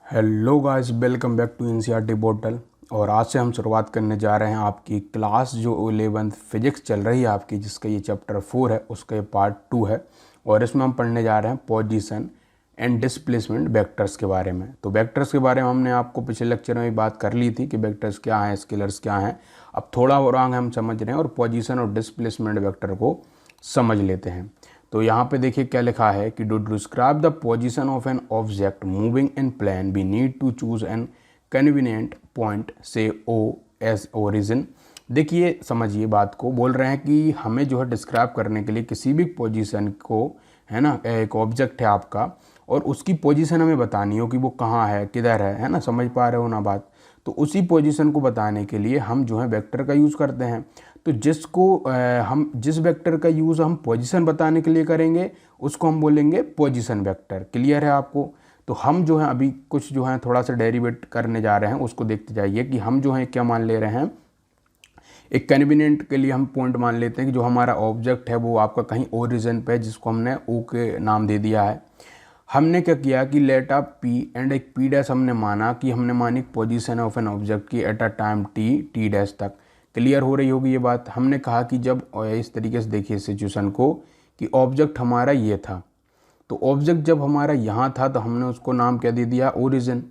Hello guys, welcome back to NCERT portal. और आज से हम शुरुआत करने जा रहे हैं आपकी क्लास जो 11th फिजिक्स चल रही है आपकी, जिसका ये चैप्टर 4 है, उसका ये पार्ट 2 है। और इसमें हम पढ़ने जा रहे हैं पोजीशन एंड डिस्प्लेसमेंट वेक्टर्स के बारे में। तो वेक्टर्स के बारे में हमने आपको पिछले लेक्चर में भी बात कर ली थी कि वेक्टर्स क्या हैं, स्केलर्स क्या हैं। अब थोड़ा और आगे हम समझ रहे हैं और पोजीशन और डिस्प्लेसमेंट वेक्टर को समझ लेते हैं। तो यहाँ पे देखिए क्या लिखा है कि to describe the position of an object moving in plane we need to choose an convenient point से ओ एज ओरिजिन। देखिए समझिए बात को, बोल रहे हैं कि हमें जो है डिस्क्राइब करने के लिए किसी भी पोजीशन को, है ना, एक ऑब्जेक्ट है आपका और उसकी पोजीशन हमें बतानी हो कि वो कहाँ है, किधर है ना, समझ पा रहे हो ना बात। तो उसी पोजीशन को बताने के लिए हम जो है वेक्टर का यूज़ करते हैं। तो हम जिस वेक्टर का यूज़ हम पोजीशन बताने के लिए करेंगे उसको हम बोलेंगे पोजीशन वेक्टर। क्लियर है आपको? तो हम जो है अभी कुछ जो है थोड़ा सा डेरिवेट करने जा रहे हैं, उसको देखते जाइए कि हम जो है क्या मान ले रहे हैं। एक कन्वीनियंट के लिए हम पॉइंट मान लेते हैं कि जो हमारा ऑब्जेक्ट है वो आपका कहीं ओरिजिन पे है, जिसको हमने ओ के नाम दे दिया है। हमने क्या किया कि लेट अ पी एंड एक पी डैश हमने माना कि हमने मानी पोजीशन ऑफ एन ऑब्जेक्ट की eight a time T dash तक। क्लियर हो रही होगी ये बात। हमने कहा कि जब इस तरीके से देखिए सिचुएशन को कि ऑब्जेक्ट हमारा ये था, तो ऑब्जेक्ट जब हमारा यहाँ था तो हमने उसको नाम क्या दे दिया, ओरिजिन।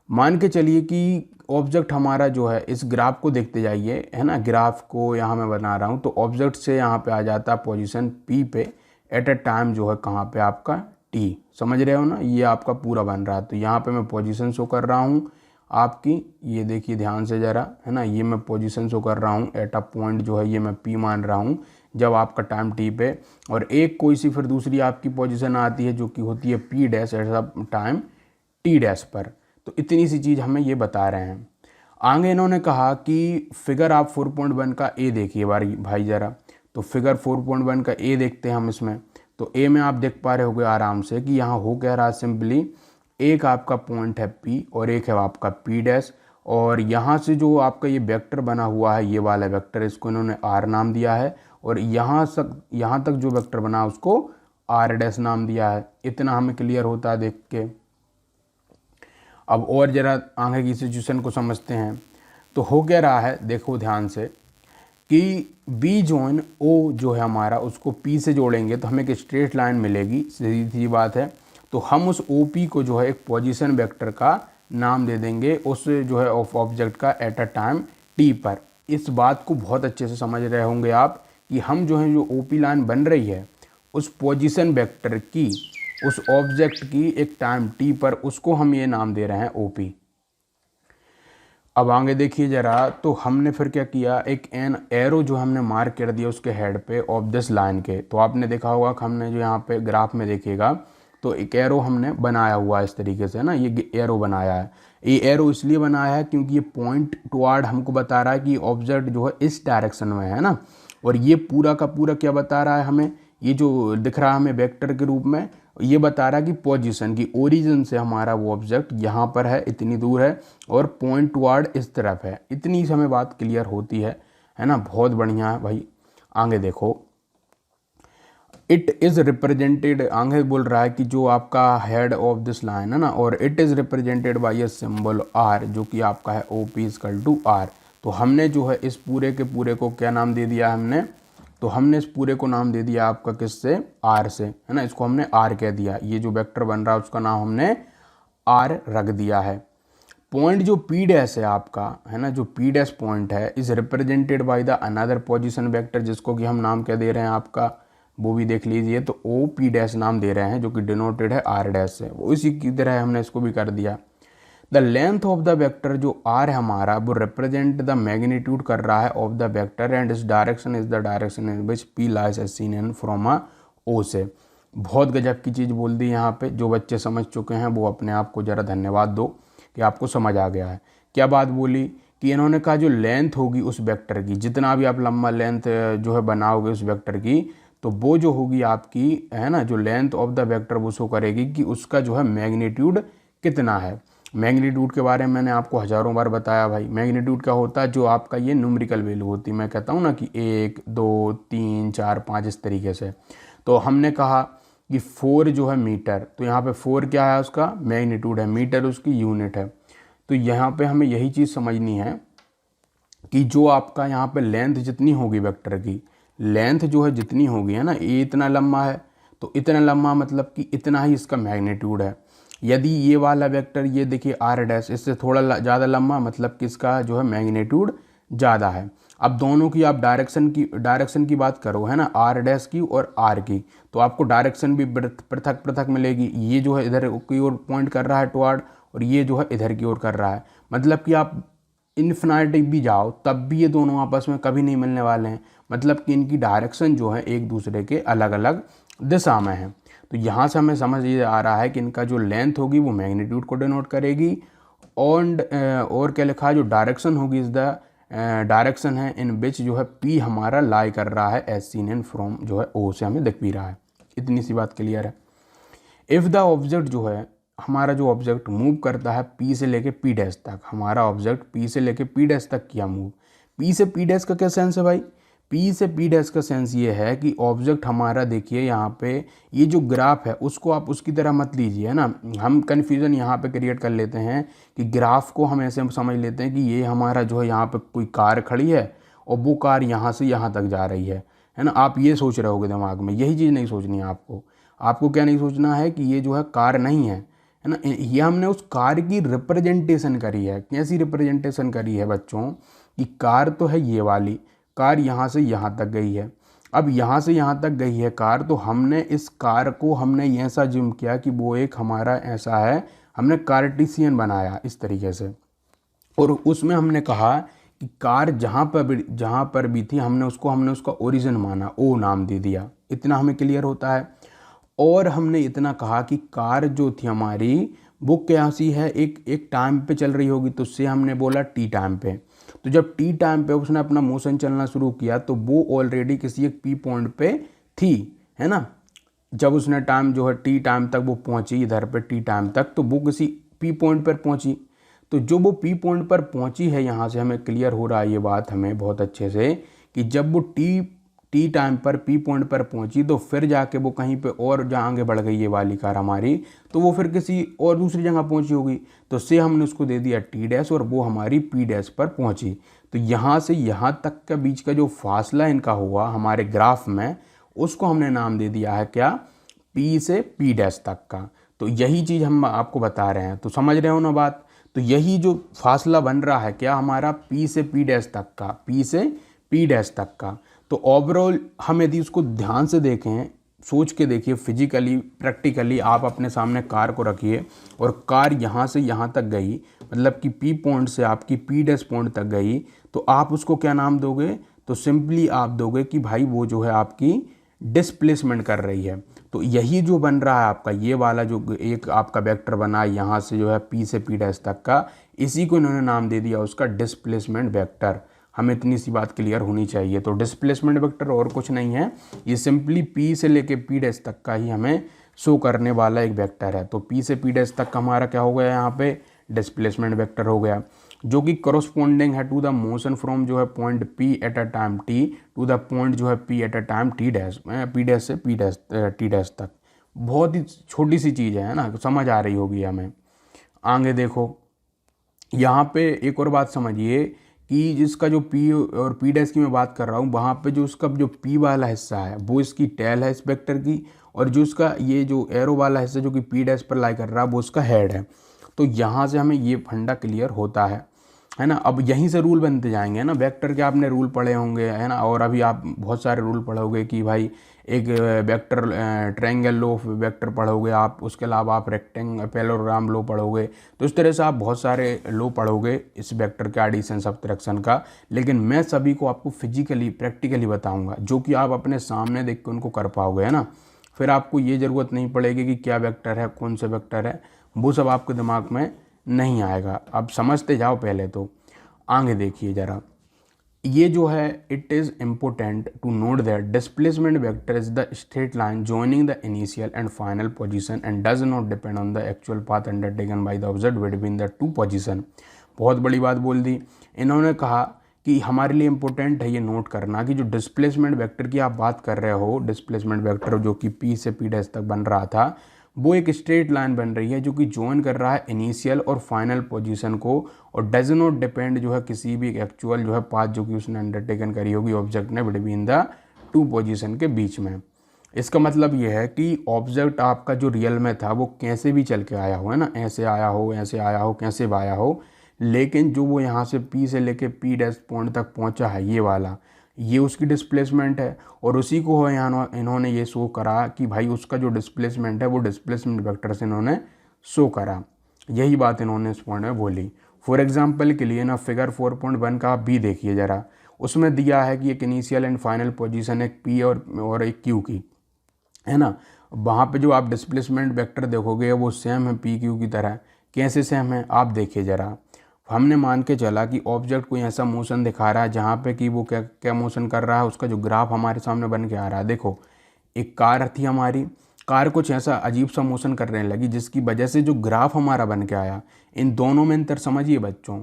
मान के चलिए कि ऑब्जेक्ट हमारा जो है, इस ग्राफ को देखते जाइए, है ना, ग्राफ को यहाँ मैं बना रहा हूँ। तो ऑब्जेक्ट से यहाँ पे आ जाता है पोजीशन पी पे एट अ टाइम जो है कहाँ पे आपका टी। समझ रहे हो ना, ये आपका पूरा बन रहा है। तो यहाँ पे मैं पोजीशन शो कर रहा हूँ आपकी, ये देखिए ध्यान से ज़रा, है ना, ये मैं पोजीशन शो कर रहा हूँ एट अ पॉइंट जो है ये मैं पी मान रहा हूँ जब आपका टाइम टी पे। और एक कोई सी फिर दूसरी आपकी पोजीशन आती है जो कि होती है P dash at a time T dash पर। तो इतनी सी चीज़ हमें ये बता रहे हैं। आगे इन्होंने कहा कि फिगर आप 4.1 का ए देखिए भाई ज़रा। तो फिगर 4.1 का ए देखते हैं हम इसमें। तो ए में आप देख पा रहे होगे आराम से कि यहाँ हो क्या रहा है, सिंपली एक आपका पॉइंट है पी और एक है आपका पी डैश। और यहाँ से जो आपका ये वेक्टर बना हुआ है, ये वाला वेक्टर, इसको इन्होंने आर नाम दिया है। और यहाँ तक जो वेक्टर बना उसको आर डैश नाम दिया है। इतना हमें क्लियर होता है देख के। अब और ज़रा आगे की सिचुएशन को समझते हैं। तो हो क्या रहा है, देखो ध्यान से कि बी जॉइन ओ जो है हमारा, उसको पी से जोड़ेंगे तो हमें एक स्ट्रेट लाइन मिलेगी, सीधी सी बात है। तो हम उस ओ पी को जो है एक पोजीशन वेक्टर का नाम दे देंगे उस जो है ऑफ ऑब्जेक्ट का एट अ टाइम टी पर। इस बात को बहुत अच्छे से समझ रहे होंगे आप कि हम जो है जो ओ पी लाइन बन रही है उस पोजीशन वेक्टर की, उस ऑब्जेक्ट की एक टाइम टी पर, उसको हम ये नाम दे रहे हैं ओपी। अब आगे देखिए जरा। तो हमने फिर क्या किया, एक एन एरो जो हमने मार्क कर दिया उसके हेड पे ऑफ दिस लाइन के। तो आपने देखा होगा कि हमने जो यहाँ पे ग्राफ में देखिएगा तो एक एरो हमने बनाया हुआ है इस तरीके से ना, ये एरो बनाया है। ये एरो इसलिए बनाया है क्योंकि ये पॉइंट टुवार्ड हमको बता रहा है कि ऑब्जेक्ट जो है इस डायरेक्शन में है ना। और ये पूरा का पूरा क्या बता रहा है हमें, ये जो दिख रहा है हमें वेक्टर के रूप में, ये बता रहा है कि पोजीशन की ओरिजिन से हमारा वो ऑब्जेक्ट यहाँ पर है, इतनी दूर है, और पॉइंट टुवार्ड इस तरफ है। इतनी से हमें बात क्लियर होती है ना। बहुत बढ़िया है भाई। आगे देखो, इट इज़ रिप्रेजेंटेड, आगे बोल रहा है कि जो आपका हेड ऑफ दिस लाइन है ना, और it is represented by a symbol R, जो कि आपका है O P equal to R. तो हमने जो है इस पूरे के पूरे को क्या नाम दे दिया हमने, तो हमने इस पूरे को नाम दे दिया आपका किससे, आर से, है ना। इसको हमने आर कह दिया। ये जो वेक्टर बन रहा है उसका नाम हमने आर रख दिया है। पॉइंट जो पी डैश है आपका, है ना, जो पी डैश पॉइंट है is represented by the another position vector, जिसको कि हम नाम क्या दे रहे हैं आपका, वो भी देख लीजिए। तो ओ पी डैश नाम दे रहे हैं जो कि डिनोटेड है आर डैश से। वो इसी की तरह हमने इसको भी कर दिया। The length of the vector जो आर है हमारा, वो रिप्रेजेंट द मैग्नीट्यूड कर रहा है ऑफ द वेक्टर एंड इस direction is the direction in which P lies as seen in from a O से। बहुत गजब की चीज़ बोल दी यहाँ पे। जो बच्चे समझ चुके हैं वो अपने आप को ज़रा धन्यवाद दो कि आपको समझ आ गया है। क्या बात बोली कि इन्होंने कहा जो लेंथ होगी उस वेक्टर की, जितना भी आप लंबा लेंथ जो है बनाओगे उस वेक्टर की, तो वो जो होगी आपकी, है ना, जो लेंथ ऑफ द वेक्टर वो शो करेगी कि उसका जो है मैग्नीट्यूड कितना है। मैग्नीट्यूड के बारे में मैंने आपको हज़ारों बार बताया भाई। मैग्नीट्यूड क्या होता है, जो आपका ये न्यूमेरिकल वैल्यू होती है। मैं कहता हूँ ना कि 1 2 3 4 5 इस तरीके से। तो हमने कहा कि 4 जो है मीटर, तो यहाँ पे 4 क्या है, उसका मैग्नीट्यूड है, मीटर उसकी यूनिट है। तो यहाँ पे हमें यही चीज़ समझनी है कि जो आपका यहाँ पे लेंथ जितनी होगी वेक्टर की, लेंथ जो है जितनी होगी है ना, ये इतना लंबा है तो इतना लंबा मतलब कि इतना ही इसका मैग्नीट्यूड है। यदि ये वाला वेक्टर ये देखिए आर डैश, इससे थोड़ा ज़्यादा लंबा मतलब कि इसका जो है मैग्नीट्यूड ज़्यादा है। अब दोनों की आप डायरेक्शन की बात करो है ना, आर डैश की और आर की, तो आपको डायरेक्शन भी पृथक पृथक मिलेगी। ये जो है इधर की ओर पॉइंट कर रहा है टुवर्ड, और ये जो है इधर की ओर कर रहा है। मतलब कि आप इन्फिनिटी भी जाओ तब भी ये दोनों आपस में कभी नहीं मिलने वाले हैं, मतलब कि इनकी डायरेक्शन जो है एक दूसरे के अलग अलग दिशा में है। तो यहाँ से हमें समझ ये आ रहा है कि इनका जो लेंथ होगी वो मैग्नीट्यूड को डिनोट करेगी, और क्या लिखा है, जो डायरेक्शन होगी इज द डायरेक्शन है इन विच जो है पी हमारा लाई कर रहा है एज सीन इन फ्रॉम जो है ओ से हमें दिख भी रहा है। इतनी सी बात क्लियर है। इफ़ द ऑब्जेक्ट जो है हमारा, जो ऑब्जेक्ट मूव करता है पी से लेके पी डैश तक, हमारा ऑब्जेक्ट पी से लेके पी डैश तक किया मूव। पी से पी डैश का क्या सेंस है भाई, पी से पी डैश का सेंस ये है कि ऑब्जेक्ट हमारा, देखिए यहाँ पे ये जो ग्राफ है उसको आप उसकी तरह मत लीजिए है ना। हम कन्फ्यूज़न यहाँ पे क्रिएट कर लेते हैं कि ग्राफ को हम ऐसे समझ लेते हैं कि ये हमारा जो है यहाँ पे कोई कार खड़ी है और वो कार यहाँ से यहाँ तक जा रही है ना। आप ये सोच रहे होगे दिमाग में, यही चीज़ नहीं सोचनी है आपको। आपको क्या नहीं सोचना है कि ये जो है कार नहीं है ना, ये हमने उस कार की रिप्रेजेंटेशन करी है। कैसी रिप्रेजेंटेशन करी है बच्चों, कि कार तो है ये वाली, कार यहाँ से यहाँ तक गई है। अब यहाँ से यहाँ तक गई है कार, तो हमने इस कार को हमने ऐसा जूम किया कि वो एक हमारा ऐसा है, हमने कार्टेशियन बनाया इस तरीके से, और उसमें हमने कहा कि कार जहाँ पर भी थी हमने उसका ओरिजिन माना, ओ नाम दे दिया। इतना हमें क्लियर होता है। और हमने इतना कहा कि कार जो थी हमारी वो कैसी है, एक टाइम पे चल रही होगी, तो उससे हमने बोला टी टाइम पे। तो जब टी टाइम पे उसने अपना मोशन चलना शुरू किया तो वो ऑलरेडी किसी एक पी पॉइंट पे थी है ना। जब उसने टाइम जो है टी टाइम तक वो पहुंची इधर पे टी टाइम तक, तो वो किसी पी पॉइंट पर पहुंची। तो जो वो पी पॉइंट पर पहुंची है, यहाँ से हमें क्लियर हो रहा है ये बात हमें बहुत अच्छे से, कि जब वो टी टाइम पर पी पॉइंट पर पहुंची तो फिर जाके वो कहीं पे और जहाँ आगे बढ़ गई ये वाली कार हमारी, तो वो फिर किसी और दूसरी जगह पहुंची होगी, तो से हमने उसको दे दिया टी डैश और वो हमारी पी डैश पर पहुंची। तो यहाँ से यहाँ तक का बीच का जो फासला इनका हुआ हमारे ग्राफ में, उसको हमने नाम दे दिया है क्या, पी से पी डैश तक का। तो यही चीज़ हम आपको बता रहे हैं, तो समझ रहे हो ना बात। तो यही जो फासला बन रहा है क्या हमारा, पी से पी डैश तक का, पी से पी डैश तक का। तो ओवरऑल हम यदि उसको ध्यान से देखें, सोच के देखिए, फिजिकली प्रैक्टिकली आप अपने सामने कार को रखिए और कार यहाँ से यहाँ तक गई, मतलब कि पी पॉइंट से आपकी पी डैश पॉइंट तक गई, तो आप उसको क्या नाम दोगे, तो सिंपली आप दोगे कि भाई वो जो है आपकी डिस्प्लेसमेंट कर रही है। तो यही जो बन रहा है आपका ये वाला जो एक आपका वेक्टर बना है यहाँ से जो है पी से पी डैश तक का, इसी को इन्होंने नाम दे दिया उसका डिस्प्लेसमेंट वेक्टर। हमें इतनी सी बात क्लियर होनी चाहिए। तो डिस्प्लेसमेंट वेक्टर और कुछ नहीं है, ये सिंपली पी से लेके पी डैश तक का ही हमें शो करने वाला एक वेक्टर है। तो पी से पी डैश तक का हमारा क्या हो गया, यहाँ पे डिस्प्लेसमेंट वेक्टर हो गया, जो कि करस्पॉन्डिंग है टू द मोशन फ्रॉम जो है point P at a time T to the point जो है P at a time T dash, P dash से पी डैश टी डैश तक। बहुत ही छोटी सी चीज़ है ना, समझ आ रही होगी हमें। आगे देखो, यहाँ पे एक और बात समझिए कि जिसका जो पी और पी डैश की मैं बात कर रहा हूँ, वहाँ पे जो उसका जो पी वाला हिस्सा है वो इसकी टेल है इस वेक्टर की, और जो उसका ये जो एरो वाला हिस्सा जो कि पी डैश पर लाई कर रहा है वो उसका हेड है। तो यहाँ से हमें ये फंडा क्लियर होता है ना। अब यहीं से रूल बनते जाएंगे ना, वेक्टर के आपने रूल पढ़े होंगे है ना, और अभी आप बहुत सारे रूल पढ़ोगे कि भाई एक वेक्टर ट्रायंगल लो वेक्टर पढ़ोगे आप, उसके अलावा आप पैरेललोग्राम लो पढ़ोगे। तो इस तरह से आप बहुत सारे लो पढ़ोगे इस वेक्टर के एडिशन सब्ट्रैक्शन का। लेकिन मैं सभी को आपको फिजिकली प्रैक्टिकली बताऊंगा, जो कि आप अपने सामने देख के उनको कर पाओगे है ना। फिर आपको ये ज़रूरत नहीं पड़ेगी कि क्या वेक्टर है, कौन सा वेक्टर है, वो सब आपके दिमाग में नहीं आएगा। अब समझते जाओ पहले। तो आगे देखिए ज़रा, ये जो है it is important to note that displacement vector is the straight line joining the initial and final position and does not depend on the actual path undertaken by the object between the two position. बहुत बड़ी बात बोल दी इन्होंने, कहा कि हमारे लिए important है ये नोट करना कि जो डिस्प्लेसमेंट वेक्टर की आप बात कर रहे हो, डिस्प्लेसमेंट वेक्टर जो कि पी से पी डैश तक बन रहा था, वो एक स्ट्रेट लाइन बन रही है जो कि जॉइन कर रहा है इनिशियल और फाइनल पोजीशन को, और डज नॉट डिपेंड जो है किसी भी एक्चुअल जो है पाथ जो कि उसने अंडरटेकन करी होगी ऑब्जेक्ट ने बिटवीन द टू पोजीशन के बीच में। इसका मतलब ये है कि ऑब्जेक्ट आपका जो रियल में था वो कैसे भी चल के आया हो, है ना, ऐसे आया हो, ऐसे आया हो, कैसे भी आया हो, लेकिन जो वो यहाँ से पी से लेके पी डैश पॉइंट तक पहुँचा है ये वाला, ये उसकी डिस्प्लेसमेंट है। और उसी को यहाँ इन्होंने ये शो करा कि भाई उसका जो डिस्प्लेसमेंट है वो डिस्प्लेसमेंट वेक्टर से इन्होंने शो करा। यही बात इन्होंने इस पॉइंट में बोली। फॉर एग्जांपल के लिए ना फिगर 4.1 का आप भी देखिए ज़रा, उसमें दिया है कि एक इनिशियल एंड फाइनल पोजीशन एक पी और एक क्यू की, है ना। वहाँ पे जो आप डिस्प्लेसमेंट वेक्टर देखोगे वो सेम है पी क्यू की तरह। कैसे सेम है आप देखिए ज़रा। हमने मान के चला कि ऑब्जेक्ट कोई ऐसा मोशन दिखा रहा है जहाँ पे कि वो क्या क्या मोशन कर रहा है, उसका जो ग्राफ हमारे सामने बन के आ रहा है। देखो एक कार थी हमारी, कार कुछ ऐसा अजीब सा मोशन करने लगी जिसकी वजह से जो ग्राफ हमारा बन के आया। इन दोनों में अंतर समझिए बच्चों।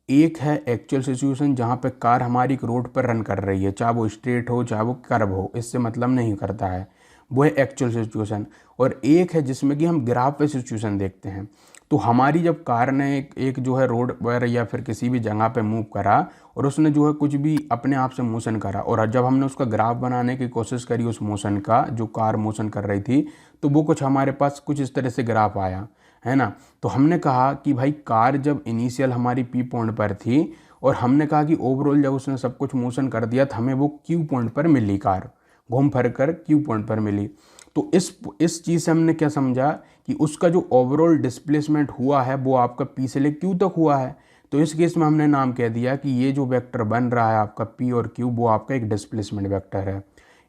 एक है एक्चुअल सिचुएशन जहाँ पे कार हमारी एक रोड पर रन कर रही है, चाहे वो स्ट्रेट हो चाहे वो कर्व हो, इससे मतलब नहीं करता है, वो है एक्चुअल सिचुएशन। और एक है जिसमें कि हम ग्राफ पे सिचुएशन देखते हैं। तो हमारी जब कार ने एक जो है रोड पर या फिर किसी भी जगह पे मूव करा और उसने जो है कुछ भी अपने आप से मोशन करा, और जब हमने उसका ग्राफ बनाने की कोशिश करी उस मोशन का, जो कार मोशन कर रही थी, तो वो कुछ हमारे पास कुछ इस तरह से ग्राफ आया, है ना। तो हमने कहा कि भाई कार जब इनिशियल हमारी पी पॉइंट पर थी और हमने कहा कि ओवरऑल जब उसने सब कुछ मोशन कर दिया तो हमें वो क्यू पॉइंट पर मिली, कार घूम फिर कर क्यू पॉइंट पर मिली। तो इस चीज़ से हमने क्या समझा कि उसका जो ओवरऑल डिस्प्लेसमेंट हुआ है वो आपका पी से ले क्यू तक हुआ है। तो इस केस में हमने नाम कह दिया कि ये जो वेक्टर बन रहा है आपका पी और क्यू वो आपका एक डिस्प्लेसमेंट वेक्टर है।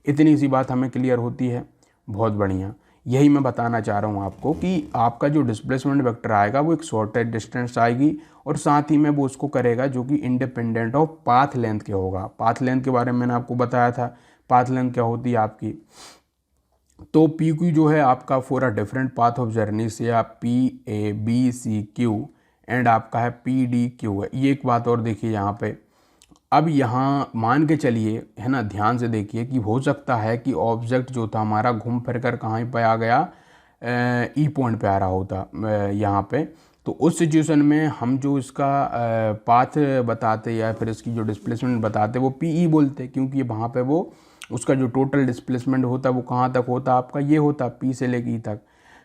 इतनी सी बात हमें क्लियर होती है। बहुत बढ़िया, यही मैं बताना चाह रहा हूँ आपको कि आपका जो डिस्प्लेसमेंट वेक्टर आएगा वो एक शॉर्टेस्ट डिस्टेंस आएगी और साथ ही में वो उसको करेगा जो कि इंडिपेंडेंट ऑफ पाथ लेंथ के होगा। पाथ लेंथ के बारे में मैंने आपको बताया था, पाथ लेंथ क्या होती है आपकी। तो पी क्यू जो है आपका for a different path of journey से आप P A B C Q and आपका है पी डी क्यू है। ये एक बात और देखिए यहाँ पे, अब यहाँ मान के चलिए, है ना, ध्यान से देखिए कि हो सकता है कि ऑब्जेक्ट जो था हमारा घूम फिर कर कहाँ पे आ गया, ई पॉइंट पे आ रहा होता यहाँ पे। तो उस सिचुएशन में हम जो इसका पाथ बताते या फिर इसकी जो डिस्प्लेसमेंट बताते वो पी ई बोलते, क्योंकि वहाँ पे वो उसका जो टोटल डिस्प्लेसमेंट होता वो कहाँ तक होता आपका, ये होता पी से लेके ई तक,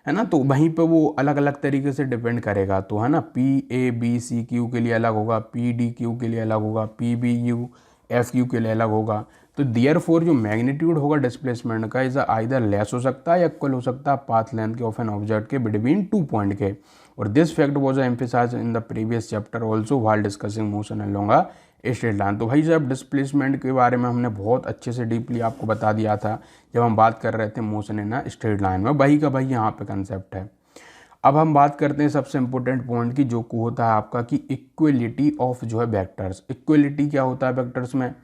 है ना। तो वहीं पे वो अलग अलग तरीके से डिपेंड करेगा। तो है ना, P A B C Q के लिए अलग होगा, पी डी क्यू के लिए अलग होगा, P B U F Q के लिए अलग होगा। तो देयरफॉर जो मैग्नीट्यूड होगा डिस्प्लेसमेंट का इज आइदर लेस हो सकता है या इक्वल हो सकता है पाथ लेंथ के ऑफ एन ऑब्जेक्ट के बिटवीन टू पॉइंट के। और this fact was emphasised in the previous chapter also while discussing motion along a straight line. तो भाई साहब डिस्प्लेसमेंट के बारे में हमने बहुत अच्छे से डीपली आपको बता दिया था जब हम बात कर रहे थे motion in a straight line में। वही का भाई यहाँ पे कंसेप्ट है। अब हम बात करते हैं सबसे इंपॉर्टेंट पॉइंट की, जो होता है आपका कि इक्वलिटी ऑफ जो है वेक्टर्स। इक्वलिटी क्या होता है वेक्टर्स में?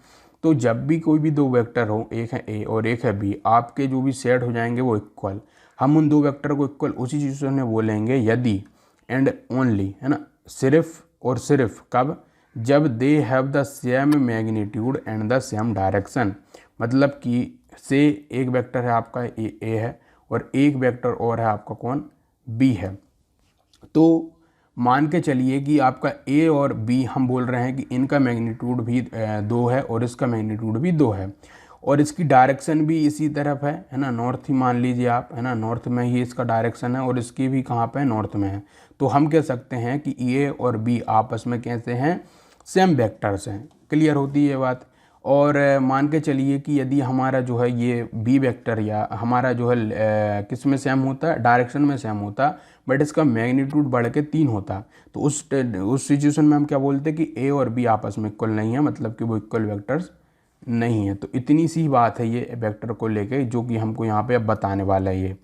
तो जब भी कोई भी दो वेक्टर हो, एक है ए और एक है बी, आपके जो भी सेट हो जाएंगे वो इक्वल। हम उन दो वेक्टर को इक्वल उसी सिचुएशन में बोलेंगे यदि एंड ओनली, है ना, सिर्फ और सिर्फ कब? जब they have the same magnitude and the same direction. मतलब कि से एक वेक्टर है आपका ए है और एक वेक्टर और है आपका कौन, बी है। तो मान के चलिए कि आपका ए और बी हम बोल रहे हैं कि इनका मैग्नीट्यूड भी 2 है और इसका मैग्नीट्यूड भी 2 है और इसकी डायरेक्शन भी इसी तरफ है ना, नॉर्थ ही मान लीजिए आप, है ना, नॉर्थ में ही इसका डायरेक्शन है और इसकी भी कहाँ पे, नॉर्थ में है। तो हम कह सकते हैं कि ए और बी आपस में कैसे हैं, सेम वेक्टर्स हैं। क्लियर होती है ये बात। और मान के चलिए कि यदि हमारा जो है ये बी वेक्टर या हमारा जो है किस में सेम होता है, डायरेक्शन में सेम होता, बट इसका मैग्नीट्यूड बढ़ के 3 होता, तो उस सिचुएशन में हम क्या बोलते हैं कि ए और बी आपस में इक्वल नहीं है, मतलब कि वो इक्वल वेक्टर्स नहीं है। तो इतनी सी बात है ये वेक्टर को लेके, जो कि हमको यहाँ पे अब बताने वाला है ये।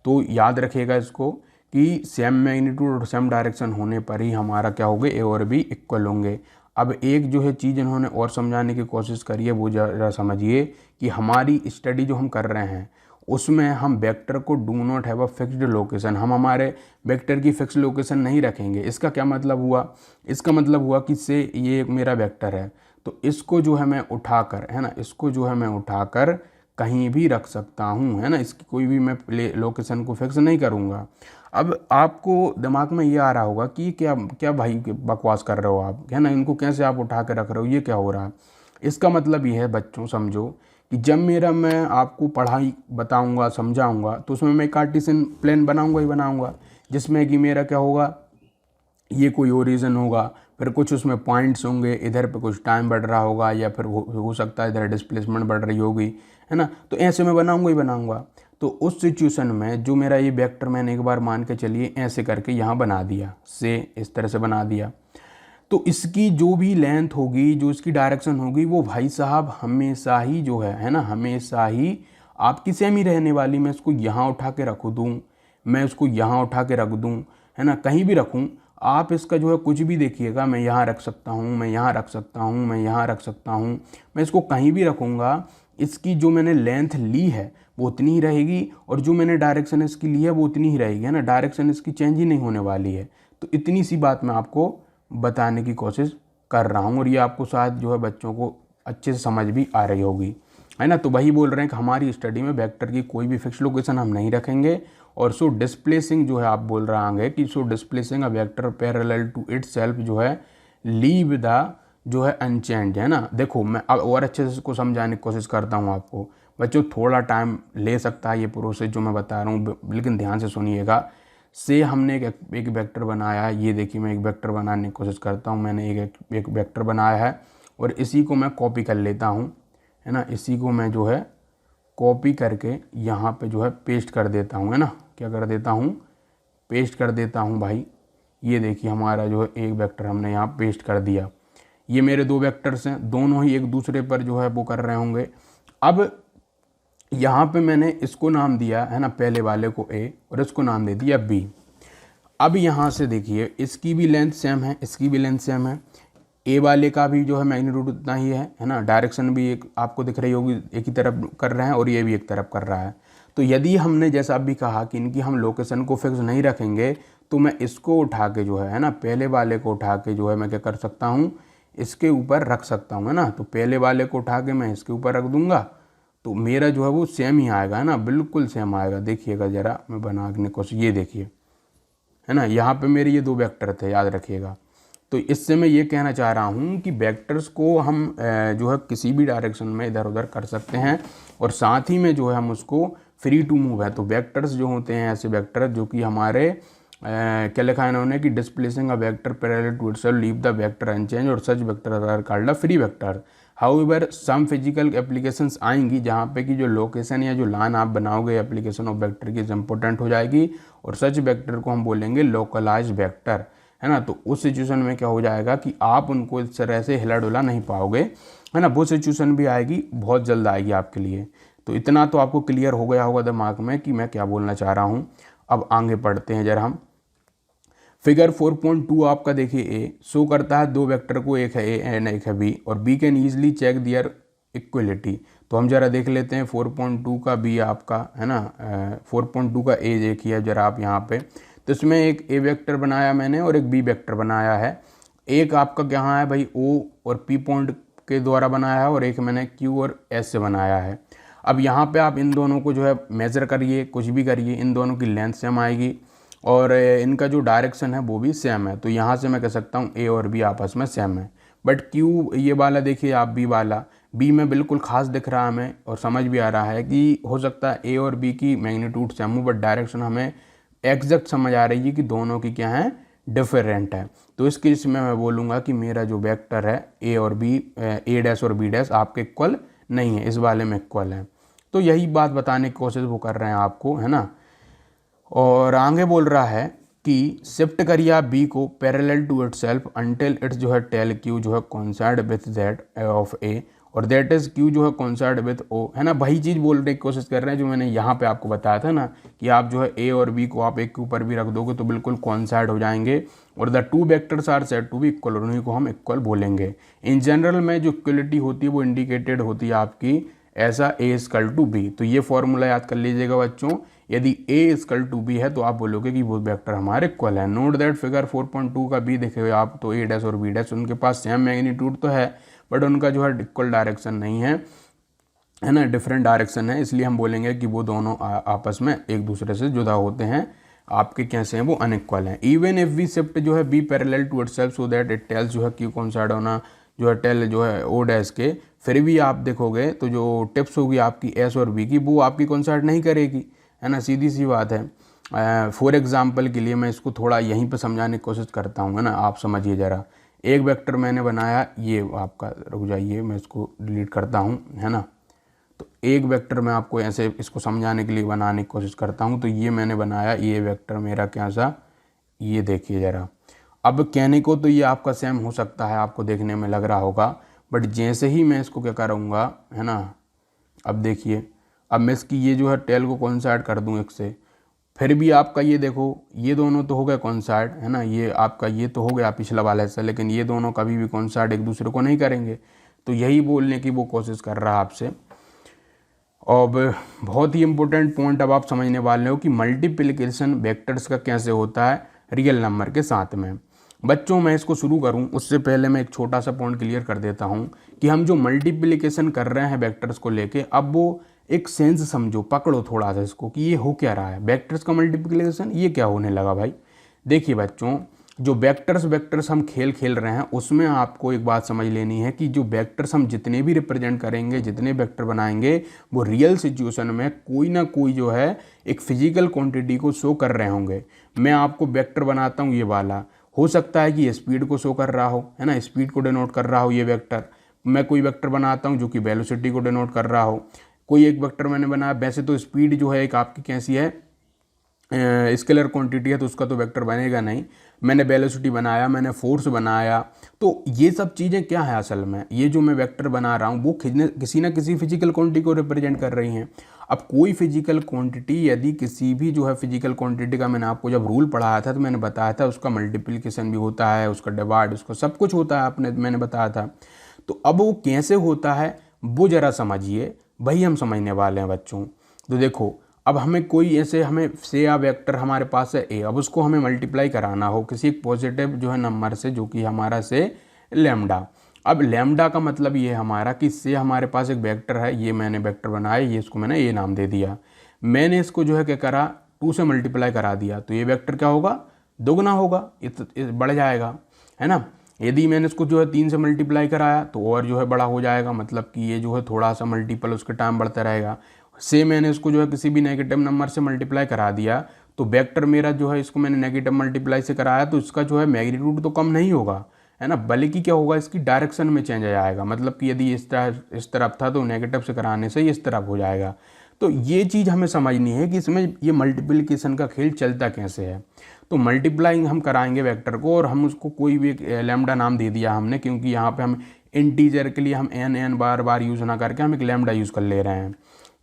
तो याद रखिएगा इसको कि सेम मैग्नीट्यूड और सेम डायरेक्शन होने पर ही हमारा क्या होगा, ए और बी इक्वल होंगे। अब एक जो है चीज़ इन्होंने और समझाने की कोशिश करी है, वो जरा समझिए कि हमारी स्टडी जो हम कर रहे हैं उसमें हम वेक्टर को do not have a fixed location, हम हमारे वेक्टर की फिक्स लोकेशन नहीं रखेंगे। इसका क्या मतलब हुआ? इसका मतलब हुआ कि से ये एक मेरा वेक्टर है, तो इसको जो है मैं उठाकर, है ना, इसको जो है मैं उठाकर कहीं भी रख सकता हूँ, है ना, इसकी कोई भी मैं लोकेशन को फिक्स नहीं करूँगा। अब आपको दिमाग में ये आ रहा होगा कि क्या क्या भाई बकवास कर रहे हो आप, है ना, इनको कैसे आप उठा के रख रहे हो, ये क्या हो रहा है। इसका मतलब ये है बच्चों, समझो कि जब मैं आपको पढ़ाई बताऊंगा, समझाऊंगा, तो उसमें मैं कार्टेशियन प्लान बनाऊंगा ही बनाऊंगा, जिसमें कि मेरा क्या होगा, ये कोई ओरिजिन होगा, फिर कुछ उसमें पॉइंट्स होंगे, इधर पे कुछ टाइम बढ़ रहा होगा, या फिर हो सकता है इधर डिस्प्लेसमेंट बढ़ रही होगी, है ना, तो ऐसे मैं बनाऊंगा ही बनाऊंगा। तो उस सिचुएशन में जो मेरा ये वेक्टर मैंने एक बार मान के चलिए ऐसे करके यहाँ बना दिया, से इस तरह से बना दिया, तो इसकी जो भी लेंथ होगी, जो इसकी डायरेक्शन होगी, वो भाई साहब हमेशा ही जो है ना, हमेशा ही आपकी सेम ही रहने वाली। मैं इसको यहाँ उठा के रख दूँ, मैं इसको यहाँ उठा के रख दूँ, है ना, कहीं भी रखूँ, आप इसका जो है कुछ भी देखिएगा, मैं यहाँ रख सकता हूँ, मैं यहाँ रख सकता हूँ, मैं यहाँ रख सकता हूँ, मैं इसको कहीं भी रखूँगा, इसकी जो मैंने लेंथ ली है वो उतनी ही रहेगी, और जो मैंने डायरेक्शन इसकी ली है वो उतनी ही रहेगी, है ना, डायरेक्शन इसकी चेंज ही नहीं होने वाली है। तो इतनी सी बात मैं आपको बताने की कोशिश कर रहा हूँ, और ये आपको शायद जो है बच्चों को अच्छे से समझ भी आ रही होगी, है ना। तो वही बोल रहे हैं कि हमारी स्टडी में वेक्टर की कोई भी फिक्स लोकेशन हम नहीं रखेंगे, और सो डिस्प्लेसिंग जो है आप बोल रहे होंगे कि so displacing a vector parallel to itself जो है लीव द जो है अनचेंज, है ना। देखो मैं अब और अच्छे से इसको समझाने की कोशिश करता हूँ आपको। बच्चों थोड़ा टाइम ले सकता है ये प्रोसेस जो मैं बता रहा हूँ, लेकिन ध्यान से सुनिएगा। से हमने एक वेक्टर बनाया है, ये देखिए मैं एक वेक्टर बनाने की कोशिश करता हूँ, मैंने एक वेक्टर बनाया है, और इसी को मैं कॉपी कर लेता हूँ, है ना, इसी को मैं जो है कॉपी करके यहाँ पे जो है पेस्ट कर देता हूँ, है ना, क्या कर देता हूँ, पेस्ट कर देता हूँ भाई। ये देखिए हमारा जो है एक वेक्टर हमने यहाँ पेस्ट कर दिया। ये मेरे दो वेक्टर्स हैं, दोनों ही एक दूसरे पर जो है वो कर रहे होंगे। अब यहाँ पे मैंने इसको नाम दिया, है ना, पहले वाले को ए, और इसको नाम दे दिया बी। अब यहाँ से देखिए इसकी भी लेंथ सेम है, इसकी भी लेंथ सेम है, ए वाले का भी जो है मैग्नीट्यूड उतना ही है ना, डायरेक्शन भी एक आपको दिख रही होगी, एक ही तरफ कर रहे हैं, और ये भी एक तरफ कर रहा है। तो यदि हमने जैसा अभी कहा कि इनकी हम लोकेशन को फिक्स नहीं रखेंगे, तो मैं इसको उठा के जो है ना, पहले वाले को उठा के जो है मैं क्या कर सकता हूँ, इसके ऊपर रख सकता हूँ, है ना। तो पहले वाले को उठा के मैं इसके ऊपर रख दूंगा, तो मेरा जो है वो सेम ही आएगा, है ना, बिल्कुल सेम आएगा। देखिएगा ज़रा मैं बनाने की कोशिश, ये देखिए, है ना, यहाँ पे मेरे ये दो वेक्टर थे, याद रखिएगा। तो इससे मैं ये कहना चाह रहा हूँ कि वेक्टर्स को हम जो है किसी भी डायरेक्शन में इधर उधर कर सकते हैं, और साथ ही में जो है हम उसको फ्री टू मूव है। तो वेक्टर्स जो होते हैं ऐसे वेक्टर जो कि हमारे क्या लिखा है इन्होंने कि displacing a vector parallel to itself leave the vector unchanged, और such vector are called a free vector. However some physical applications आएंगी जहाँ पे कि जो लोकेशन या जो लाइन आप बनाओगे एप्लीकेशन ऑफ वेक्टर की इम्पोर्टेंट हो जाएगी, और सच वेक्टर को हम बोलेंगे लोकलाइज वेक्टर, है ना। तो उस सिचुएशन में क्या हो जाएगा कि आप उनको इस तरह से हिला डुला नहीं पाओगे, है ना, वो सिचुएशन भी आएगी, बहुत जल्द आएगी आपके लिए। तो इतना तो आपको क्लियर हो गया होगा दिमाग में कि मैं क्या बोलना चाह रहा हूँ। अब आगे पढ़ते हैं जरा हम। फिगर 4.2 आपका देखिए ए शो करता है दो वेक्टर को, एक है ए एंड एक है बी, और B can easily check their equality. तो हम जरा देख लेते हैं 4.2 का बी आपका, है ना, 4.2 का ए देखिए जरा आप यहाँ पे। तो इसमें एक ए वेक्टर बनाया मैंने और एक बी वेक्टर बनाया है। एक आपका कहाँ है भाई ओ और पी पॉइंट के द्वारा बनाया है, और एक मैंने क्यू और एस से बनाया है। अब यहाँ पे आप इन दोनों को जो है मेज़र करिए, कुछ भी करिए, इन दोनों की लेंथ सेम आएगी, और इनका जो डायरेक्शन है वो भी सेम है। तो यहाँ से मैं कह सकता हूँ ए और बी आपस में सेम है। बट क्यू ये वाला देखिए आप, बी वाला, बी में बिल्कुल खास दिख रहा है हमें, और समझ भी आ रहा है कि हो सकता है ए और बी की मैग्नीट्यूड सेम हो, बट डायरेक्शन हमें एग्जैक्ट समझ आ रही है कि दोनों की क्या है, डिफरेंट है। तो इस केस में मैं बोलूँगा कि मेरा जो वेक्टर है ए और बी, ए डैश और बी डैश आपके इक्वल नहीं है, इस वाले में इक्वल है। तो यही बात बताने की कोशिश वो कर रहे हैं आपको, है ना। और आगे बोल रहा है कि शिफ्ट करिए आप बी को parallel to itself until its जो है टेल क्यू जो है coincide with that of A, और दैट इज क्यू जो है कोइंसाइड विथ ओ, है ना। वही चीज़ बोलने की कोशिश कर रहे हैं जो मैंने यहाँ पे आपको बताया था ना, कि आप जो है ए और बी को आप एक के ऊपर भी रख दोगे तो बिल्कुल कोइंसाइड हो जाएंगे, और the two vectors are said to be equal, और उन्हीं को हम इक्वल बोलेंगे। इन जनरल में जो इक्वलिटी होती है वो इंडिकेटेड होती है आपकी ऐसा ए इक्वल टू बी। तो ये फॉर्मूला याद कर लीजिएगा बच्चों, यदि ए इक्वल टू बी है तो आप बोलोगे कि वो वेक्टर हमारे इक्वल है। नोट दैट फिगर 4.2 का बी देखे हुए आप, तो ए डैश और बी डैश उनके पास सेम मैग्नीट्यूड तो है, बट उनका जो है इक्वल डायरेक्शन नहीं है ना, डिफरेंट डायरेक्शन है, इसलिए हम बोलेंगे कि वो दोनों आपस में एक दूसरे से जुदा होते हैं, आपके कैसे हैं वो अनइक्वल हैं। इवन इफ वी शिफ्ट जो है B parallel to itself so that it tails जो है कि कौन साइड होना जो है टेल जो है ओ डैश के, फिर भी आप देखोगे तो जो टिप्स होगी आपकी एस और बी की वो आपकी कौन साइड नहीं करेगी, है ना, सीधी सी बात है। फॉर एग्जाम्पल के लिए मैं इसको थोड़ा यहीं पर समझाने की कोशिश करता हूँ, है ना, आप समझिए ज़रा। एक वेक्टर मैंने बनाया, ये आपका, रुक जाइए मैं इसको डिलीट करता हूँ, है ना। तो एक वेक्टर मैं आपको ऐसे इसको समझाने के लिए बनाने की कोशिश करता हूँ। तो ये मैंने बनाया, ये वेक्टर मेरा क्या सा, ये देखिए ज़रा। अब कहने को तो ये आपका सेम हो सकता है, आपको देखने में लग रहा होगा, बट जैसे ही मैं इसको क्या करूँगा, है ना, अब देखिए, अब मैं इसकी ये जो है टेल को कोइंसाइड कर दूँ एक से, फिर भी आपका ये देखो, ये दोनों तो हो गए कोइंसाइड, है ना, ये आपका ये तो हो गया पिछला वाला हिस्सा, लेकिन ये दोनों कभी भी कोइंसाइड एक दूसरे को नहीं करेंगे। तो यही बोलने की वो कोशिश कर रहा है आपसे। अब बहुत ही इम्पोर्टेंट पॉइंट अब आप समझने वाले हो कि मल्टीप्लिकेशन वेक्टर्स का कैसे होता है रियल नंबर के साथ में। बच्चों, मैं इसको शुरू करूं उससे पहले मैं एक छोटा सा पॉइंट क्लियर कर देता हूं कि हम जो मल्टीप्लिकेशन कर रहे हैं वेक्टर्स को लेके, अब वो एक सेंस समझो, पकड़ो थोड़ा सा इसको कि ये हो क्या रहा है, वेक्टर्स का मल्टीप्लिकेशन ये क्या होने लगा भाई। देखिए बच्चों, जो वेक्टर्स हम खेल रहे हैं उसमें आपको एक बात समझ लेनी है कि जो वेक्टर्स हम जितने भी रिप्रेजेंट करेंगे, जितने वेक्टर बनाएंगे, वो रियल सिचुएशन में कोई ना कोई जो है एक फिजिकल क्वांटिटी को शो कर रहे होंगे। मैं आपको वेक्टर बनाता हूँ ये वाला, हो सकता है कि ये स्पीड को शो कर रहा हो, है ना, स्पीड को डिनोट कर रहा हो ये वेक्टर। मैं कोई वेक्टर बनाता हूँ जो कि वेलोसिटी को डिनोट कर रहा हो, कोई एक वेक्टर मैंने बनाया। वैसे तो स्पीड जो है एक आपकी कैसी है, स्केलर क्वांटिटी है, तो उसका तो वेक्टर बनेगा नहीं। मैंने वेलोसिटी बनाया, मैंने फोर्स बनाया, तो ये सब चीज़ें क्या है असल में, ये जो मैं वेक्टर बना रहा हूँ वो किसी ना किसी फिजिकल क्वांटिटी को रिप्रेजेंट कर रही हैं। अब कोई फिजिकल क्वांटिटी यदि किसी भी जो है फिजिकल क्वांटिटी का, मैंने आपको जब रूल पढ़ाया था तो मैंने बताया था उसका मल्टीप्लिकेशन भी होता है, उसका डिवाइड, उसका सब कुछ होता है, मैंने बताया था। तो अब वो कैसे होता है वो ज़रा समझिए, वही हम समझने वाले हैं बच्चों। तो देखो, अब हमें कोई ऐसे, हमें से या वेक्टर हमारे पास है ए, अब उसको हमें मल्टीप्लाई कराना हो किसी पॉजिटिव जो है नंबर से, जो कि हमारा से लैम्डा। अब लैम्डा का मतलब ये है हमारा कि से हमारे पास एक वेक्टर है, ये मैंने वेक्टर बनाया, ये इसको मैंने ए नाम दे दिया। मैंने इसको जो है क्या करा, 2 से मल्टीप्लाई करा दिया, तो ये वेक्टर क्या होगा, दोगुना होगा, बढ़ जाएगा, है ना। यदि मैंने इसको जो है 3 से मल्टीप्लाई कराया तो और जो है बड़ा हो जाएगा, मतलब कि ये जो है थोड़ा सा मल्टीपल उसके टाइम बढ़ता रहेगा। से मैंने इसको जो है किसी भी नेगेटिव नंबर से मल्टीप्लाई करा दिया, तो वेक्टर मेरा जो है, इसको मैंने नेगेटिव मल्टीप्लाई से कराया, तो इसका जो है मैग्नीट्यूड तो कम नहीं होगा, है ना, बल्कि क्या होगा, इसकी डायरेक्शन में चेंज आ जाएगा। मतलब कि यदि इस तरफ था तो नेगेटिव से कराने से इस तरफ हो जाएगा। तो ये चीज़ हमें समझनी है कि इसमें ये मल्टीप्लिकेशन का खेल चलता कैसे है। तो मल्टीप्लाइंग हम कराएंगे वेक्टर को, और हम उसको कोई भी लैम्डा नाम दे दिया हमने, क्योंकि यहाँ पे हम इंटीजर के लिए हम एन बार बार यूज़ ना करके हम एक लैम्डा यूज़ कर ले रहे हैं।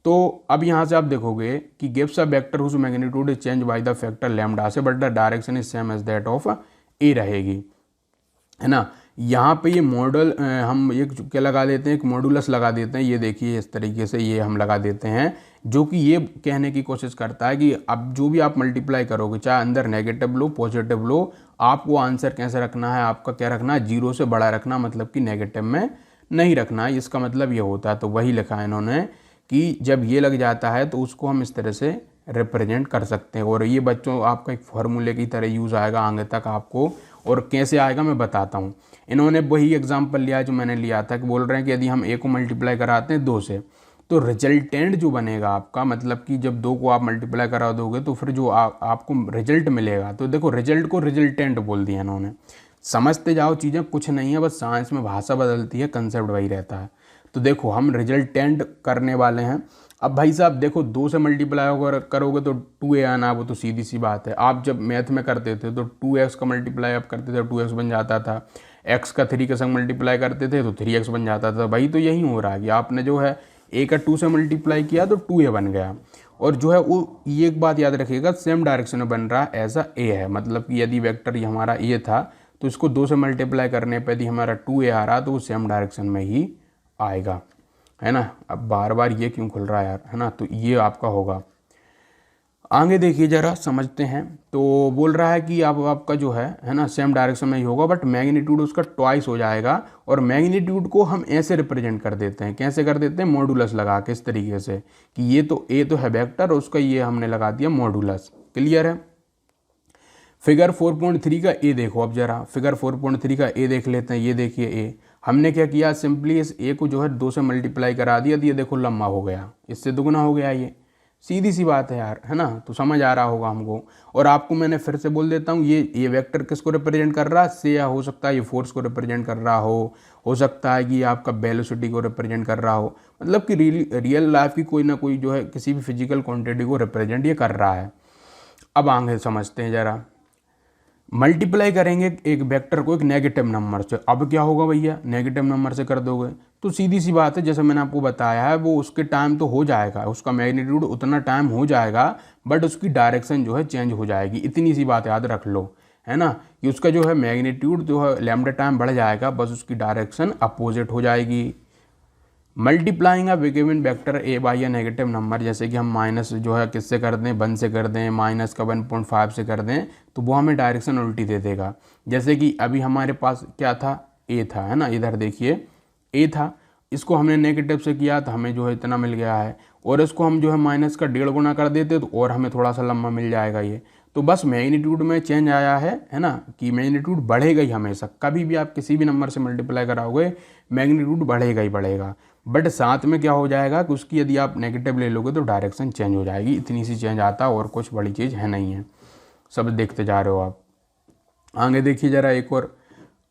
तो अब यहाँ से आप देखोगे कि gives a vector whose magnitude is change by the factor lambda से, but the direction is same as that of a रहेगी, है ना। यहाँ पे ये मॉडल हम एक क्या लगा देते हैं, एक मॉडुलस लगा देते हैं, ये देखिए इस तरीके से ये हम लगा देते हैं, जो कि ये कहने की कोशिश करता है कि अब जो भी आप मल्टीप्लाई करोगे, चाहे अंदर नेगेटिव लो पॉजिटिव लो, आपको आंसर कैसे रखना है, आपका क्या रखना है, 0 से बड़ा रखना, मतलब कि नेगेटिव में नहीं रखना है। इसका मतलब ये होता है, तो वही लिखा है इन्होंने कि जब ये लग जाता है तो उसको हम इस तरह से रिप्रेजेंट कर सकते हैं। और ये बच्चों आपका एक फार्मूले की तरह यूज़ आएगा आगे तक आपको, और कैसे आएगा मैं बताता हूँ। इन्होंने वही एग्जांपल लिया जो मैंने लिया था, कि बोल रहे हैं कि यदि हम ए को मल्टीप्लाई कराते हैं 2 से, तो रिजल्टेंट जो बनेगा आपका, मतलब कि जब 2 को आप मल्टीप्लाई करा दोगे तो फिर जो आपको रिजल्ट मिलेगा, तो देखो रिजल्ट को रिजल्टेंट बोल दिया इन्होंने। समझते जाओ, चीज़ें कुछ नहीं है, बस साइंस में भाषा बदलती है, कंसेप्ट वही रहता है। तो देखो हम रिजल्टेंट करने वाले हैं। अब भाई साहब देखो, 2 से मल्टीप्लाई करोगे तो 2a आना, वो तो सीधी सी बात है। आप जब मैथ में करते थे तो 2x का मल्टीप्लाई आप करते थे, 2x बन जाता था। x का 3 के संग मल्टीप्लाई करते थे तो 3x बन जाता था। भाई तो यही हो रहा है कि आपने जो है a का 2 से मल्टीप्लाई किया तो 2a बन गया। और जो है वो, ये एक बात याद रखिएगा, सेम डायरेक्शन में बन रहा है, ऐसा a है। मतलब कि यदि वेक्टर हमारा a था तो इसको 2 से मल्टीप्लाई करने पर यदि हमारा 2a आ रहा तो वो सेम डायरेक्शन में ही आएगा, है ना। अब बार बार ये क्यों खुल रहा है यार, है ना। तो ये आपका होगा। आगे देखिए ज़रा समझते हैं। तो बोल रहा है कि अब आपका जो है ना, सेम डायरेक्शन में ही होगा बट मैग्नीट्यूड उसका ट्वाइस हो जाएगा। और मैग्नीट्यूड को हम ऐसे रिप्रेजेंट कर देते हैं, कैसे कर देते हैं, मॉडुलस लगा के, इस तरीके से कि ये तो है वेक्टर और उसका ये हमने लगा दिया मॉडुलस। क्लियर है। फिगर 4.3 का ए देखो, अब जरा फिगर 4.3 का ए देख लेते हैं। ये देखिए ए, हमने क्या किया, सिंपली इस ए को जो है 2 से मल्टीप्लाई करा दिया, तो ये देखो लम्बा हो गया, इससे दुगना हो गया। ये सीधी सी बात है यार, है ना। तो समझ आ रहा होगा हमको। और आपको मैंने फिर से बोल देता हूँ, ये वेक्टर किसको रिप्रेजेंट कर रहा है, से, या हो सकता है ये फोर्स को रिप्रेजेंट कर रहा हो सकता है कि आपका वेलोसिटी को रिप्रेजेंट कर रहा हो, मतलब कि रियल लाइफ की कोई ना कोई जो है किसी भी फिजिकल क्वांटिटी को रिप्रेजेंट ये कर रहा है। अब आगे समझते हैं जरा। मल्टीप्लाई करेंगे एक वेक्टर को एक नेगेटिव नंबर से, अब क्या होगा भैया, नेगेटिव नंबर से कर दोगे तो सीधी सी बात है, जैसे मैंने आपको बताया है, वो उसके टाइम तो हो जाएगा, उसका मैग्नीट्यूड उतना टाइम हो जाएगा, बट उसकी डायरेक्शन जो है चेंज हो जाएगी। इतनी सी बात याद रख लो, है ना, कि उसका जो है मैग्नीट्यूड जो है लैम्डा टाइम बढ़ जाएगा, बस उसकी डायरेक्शन अपोजिट हो जाएगी। Multiplying a given vector A by a negative number, जैसे कि हम माइनस जो है किससे कर दें, 1 से कर दें, माइनस का 1.5 से कर दें, तो वो हमें डायरेक्शन उल्टी दे देगा। जैसे कि अभी हमारे पास क्या था, ए था, है ना, इधर देखिए ए था, इसको हमने नेगेटिव से किया तो हमें जो है इतना मिल गया है, और इसको हम जो है माइनस का 1.5 गुना कर देते तो और हमें थोड़ा सा लंबा मिल जाएगा ये। तो बस मैग्नीट्यूड में चेंज आया है ना, कि मैग्नीट्यूड बढ़ेगा ही हमेशा, कभी भी आप किसी भी नंबर से मल्टीप्लाई कराओगे मैग्नीट्यूड बढ़ेगा ही बढ़ेगा, बट साथ में क्या हो जाएगा कि उसकी यदि आप नेगेटिव ले लोगे तो डायरेक्शन चेंज हो जाएगी। इतनी सी चेंज आता, और कुछ बड़ी चीज़ है नहीं है, सब देखते जा रहे हो आप। आगे देखिए ज़रा एक और।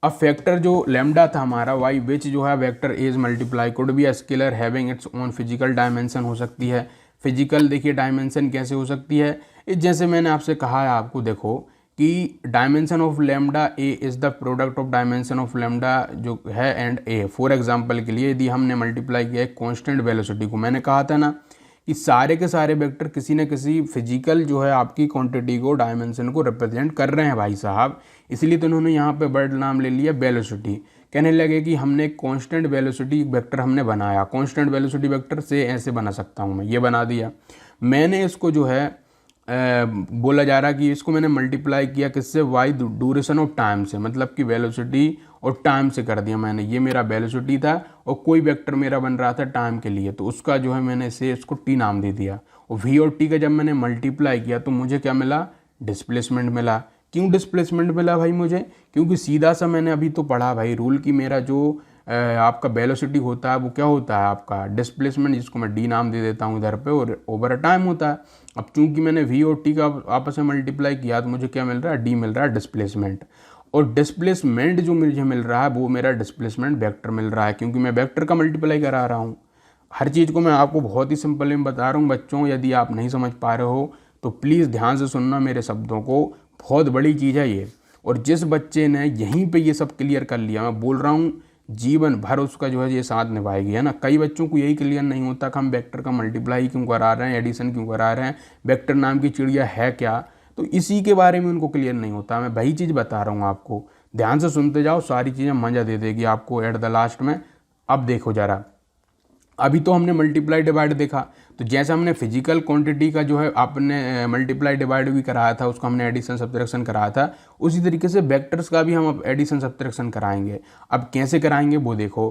अब फैक्टर जो लैम्डा था हमारा वाई, विच जो है vector as multiply could be a scalar having its own physical dimension हो सकती है। फिजिकल देखिए डायमेंशन कैसे हो सकती है, जैसे मैंने आपसे कहा है, आपको देखो कि dimension of lambda A is the product of dimension of lambda जो है एंड ए। फॉर एग्जांपल के लिए यदि हमने मल्टीप्लाई किया एक कांस्टेंट वेलोसिटी को, मैंने कहा था ना कि सारे के सारे वेक्टर किसी न किसी फिजिकल जो है आपकी क्वांटिटी को, डायमेंशन को रिप्रेजेंट कर रहे हैं भाई साहब, इसलिए तो उन्होंने यहाँ पे वर्ड नाम ले लिया वेलोसिटी। कहने लगे कि हमने कांस्टेंट वेलोसिटी वेक्टर हमने बनाया, कांस्टेंट वेलोसिटी वेक्टर से ऐसे बना सकता हूँ मैं, ये बना दिया मैंने। इसको जो है बोला जा रहा है कि इसको मैंने मल्टीप्लाई किया किससे, वाई ड्यूरेशन ऑफ टाइम से, मतलब कि वेलोसिटी और टाइम से कर दिया मैंने। ये मेरा वेलोसिटी था और कोई वेक्टर मेरा बन रहा था टाइम के लिए, तो उसका जो है मैंने इसे इसको टी नाम दे दिया। और वी और टी का जब मैंने मल्टीप्लाई किया तो मुझे क्या मिला, डिस्प्लेसमेंट मिला। क्यों डिस्प्लेसमेंट मिला भाई मुझे, क्योंकि सीधा सा मैंने अभी तो पढ़ा भाई रूल की, मेरा जो आपका वेलोसिटी होता है वो क्या होता है आपका डिस्प्लेसमेंट, जिसको मैं डी नाम दे देता हूँ इधर पे, और ओवर टाइम होता है। अब चूंकि मैंने वी और टी का आपस में मल्टीप्लाई किया तो मुझे क्या मिल रहा है, डी मिल रहा है डिस्प्लेसमेंट। और डिस्प्लेसमेंट जो मुझे मिल रहा है वो मेरा डिस्प्लेसमेंट वेक्टर मिल रहा है, क्योंकि मैं वेक्टर का मल्टीप्लाई करा रहा हूँ। हर चीज़ को मैं आपको बहुत ही सिंपल में बता रहा हूँ बच्चों, यदि आप नहीं समझ पा रहे हो तो प्लीज़ ध्यान से सुनना मेरे शब्दों को, बहुत बड़ी चीज़ है ये। और जिस बच्चे ने यहीं पे ये सब क्लियर कर लिया, मैं बोल रहा हूँ जीवन भर उसका जो है ये साथ निभाएगी, है ना। कई बच्चों को यही क्लियर नहीं होता कि हम वेक्टर का मल्टीप्लाई क्यों करा रहे हैं, एडिशन क्यों करा रहे हैं, वेक्टर नाम की चिड़िया है क्या, तो इसी के बारे में उनको क्लियर नहीं होता। मैं वही चीज़ बता रहा हूँ आपको, ध्यान से सुनते जाओ, सारी चीज़ें मज़ा दे देगी आपको एट द लास्ट में। अब देखो ज़रा, अभी तो हमने मल्टीप्लाई डिवाइड देखा, तो जैसे हमने फिजिकल क्वांटिटी का जो है आपने मल्टीप्लाई डिवाइड भी कराया था, उसको हमने एडिशन सब्ट्रैक्शन कराया था, उसी तरीके से वेक्टर्स का भी हम अब एडिशन सब्ट्रैक्शन कराएंगे। अब कैसे कराएंगे वो देखो।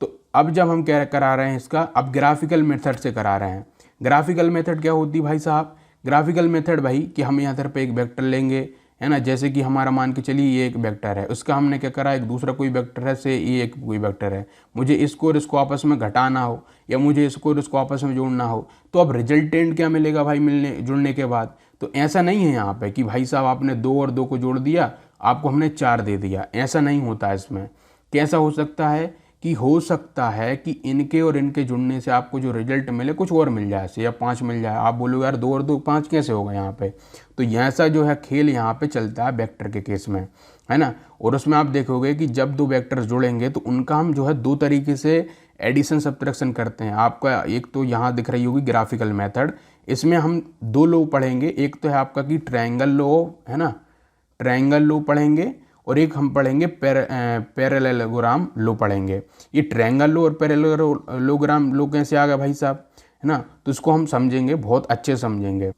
तो अब जब हम क्या करा रहे हैं इसका, अब ग्राफिकल मेथड से करा रहे हैं। ग्राफिकल मेथड क्या होती है भाई साहब, ग्राफिकल मेथड भाई कि हम यहाँ पर एक वेक्टर लेंगे, है ना, जैसे कि हमारा मान के चलिए ये एक वेक्टर है, उसका हमने क्या करा, एक दूसरा कोई वेक्टर है से ये एक कोई वेक्टर है, मुझे इसको और इसको आपस में घटाना हो या मुझे इसको और इसको आपस में जोड़ना हो, तो अब रिजल्टेंट क्या मिलेगा भाई जुड़ने के बाद। तो ऐसा नहीं है यहाँ पे कि भाई साहब आपने 2 और 2 को जोड़ दिया, आपको हमने 4 दे दिया, ऐसा नहीं होता इसमें। कैसा हो सकता है कि हो सकता है कि इनके और इनके जुड़ने से आपको जो रिजल्ट मिले कुछ और मिल जाए से, या 5 मिल जाए। आप बोलोगे यार 2 और 2 5 कैसे होगा यहाँ पे, तो ऐसा जो है खेल यहाँ पे चलता है वेक्टर के केस में, है ना। और उसमें आप देखोगे कि जब 2 वेक्टर्स जुड़ेंगे तो उनका हम जो है 2 तरीके से एडिशन सब्ट्रैक्शन करते हैं। आपका एक तो यहाँ दिख रही होगी ग्राफिकल मेथड, इसमें हम 2 लॉ पढ़ेंगे, एक तो है आपका कि ट्रायंगल लॉ, है ना, ट्रायंगल लॉ पढ़ेंगे, और एक हम पढ़ेंगे पैरेललोग्राम लॉ पढ़ेंगे। ये ट्रायंगल लॉ और पैरेललोग्राम लॉ कैसे आ गया भाई साहब, है ना, तो इसको हम समझेंगे, बहुत अच्छे समझेंगे।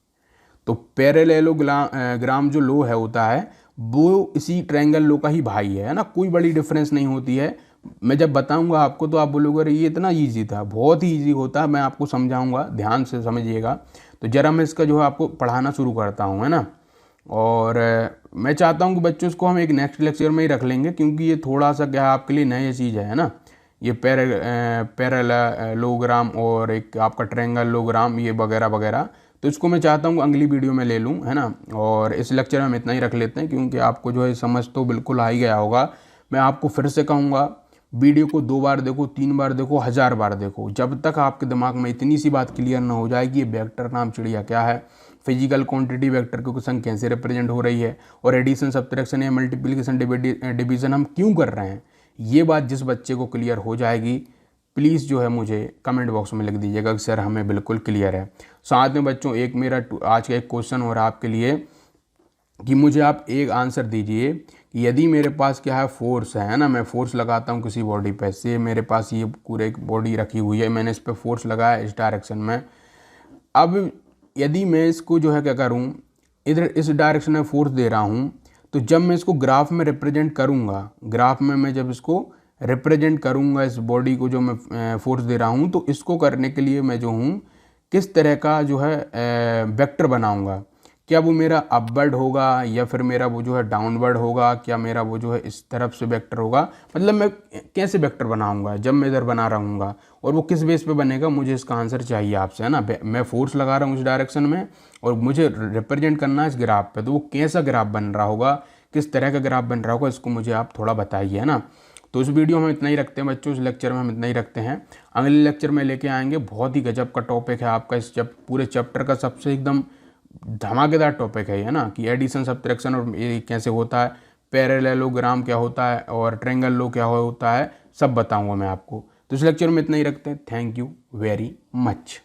तो पैरेललोग्राम जो लो है होता है वो इसी ट्रायंगल लो का ही भाई है ना, कोई बड़ी डिफरेंस नहीं होती है। मैं जब बताऊंगा आपको तो आप बोलोगे अरे ये इतना ईजी था, बहुत ही ईजी होता है, मैं आपको समझाऊंगा, ध्यान से समझिएगा। तो जरा मैं इसका जो है आपको पढ़ाना शुरू करता हूँ, है ना। और मैं चाहता हूँ कि बच्चों इसको हम एक नेक्स्ट लेक्चर में ही रख लेंगे, क्योंकि ये थोड़ा सा क्या है आपके लिए नई चीज़ है ना। ये पैरेललोग्राम और एक आपका ट्रायंगलोग्राम ये वगैरह वगैरह, तो इसको मैं चाहता हूँ अगली वीडियो में ले लूँ, है ना। और इस लेक्चर में हम इतना ही रख लेते हैं, क्योंकि आपको जो है समझ तो बिल्कुल आ ही गया होगा। मैं आपको फिर से कहूँगा, वीडियो को 2 बार देखो, 3 बार देखो, 1000 बार देखो, जब तक आपके दिमाग में इतनी सी बात क्लियर ना हो जाए कि ये वेक्टर नाम चिड़िया क्या है, फिजिकल क्वांटिटी वेक्टर की क्वेश्चन कैसे रिप्रेजेंट हो रही है, और एडिशन सब्ट्रैक्शन या मल्टीप्लिकेशन डिवीजन हम क्यों कर रहे हैं, ये बात जिस बच्चे को क्लियर हो जाएगी प्लीज़ जो है मुझे कमेंट बॉक्स में लिख दीजिएगा कि सर हमें बिल्कुल क्लियर है। साथ में बच्चों एक मेरा आज का एक क्वेश्चन हो रहा है आपके लिए कि मुझे आप एक आंसर दीजिए कि यदि मेरे पास क्या है फोर्स है ना, मैं फोर्स लगाता हूँ किसी बॉडी पे, से मेरे पास ये पूरे एक बॉडी रखी हुई है, मैंने इस पर फोर्स लगाया इस डायरेक्शन में। अब यदि मैं इसको जो है क्या करूँ, इधर इस डायरेक्शन में फोर्स दे रहा हूँ, तो जब मैं इसको ग्राफ में रिप्रेजेंट करूँगा, ग्राफ में मैं जब इसको रिप्रेजेंट करूँगा इस बॉडी को जो मैं फोर्स दे रहा हूँ, तो इसको करने के लिए मैं जो हूँ किस तरह का जो है वेक्टर बनाऊँगा। क्या वो मेरा अपवर्ड होगा या फिर मेरा वो जो है डाउनवर्ड होगा, क्या मेरा वो जो है इस तरफ से वेक्टर होगा, मतलब मैं कैसे वेक्टर बनाऊंगा जब मैं इधर बना रहूँगा, और वो किस बेस पे बनेगा, मुझे इसका आंसर चाहिए आपसे, है ना। मैं फोर्स लगा रहा हूँ इस डायरेक्शन में और मुझे रिप्रेजेंट करना है इस ग्राफ पे, तो वो कैसा ग्राफ बन रहा होगा, किस तरह का ग्राफ बन रहा होगा, इसको मुझे आप थोड़ा बताइए, है ना। तो इस वीडियो में हम इतना ही रखते हैं बच्चों, इस लेक्चर में हम इतना ही रखते हैं। अगले लेक्चर में लेके आएंगे, बहुत ही गजब का टॉपिक है आपका, इस पूरे चैप्टर का सबसे एकदम धमाकेदार टॉपिक है ना, कि एडिशन सब्ट्रैक्शन और ये कैसे होता है, पैरेललोग्राम क्या होता है और ट्रायंगल लो क्या होता है, सब बताऊंगा मैं आपको। तो इस लेक्चर में इतना ही रखते हैं। Thank you very much.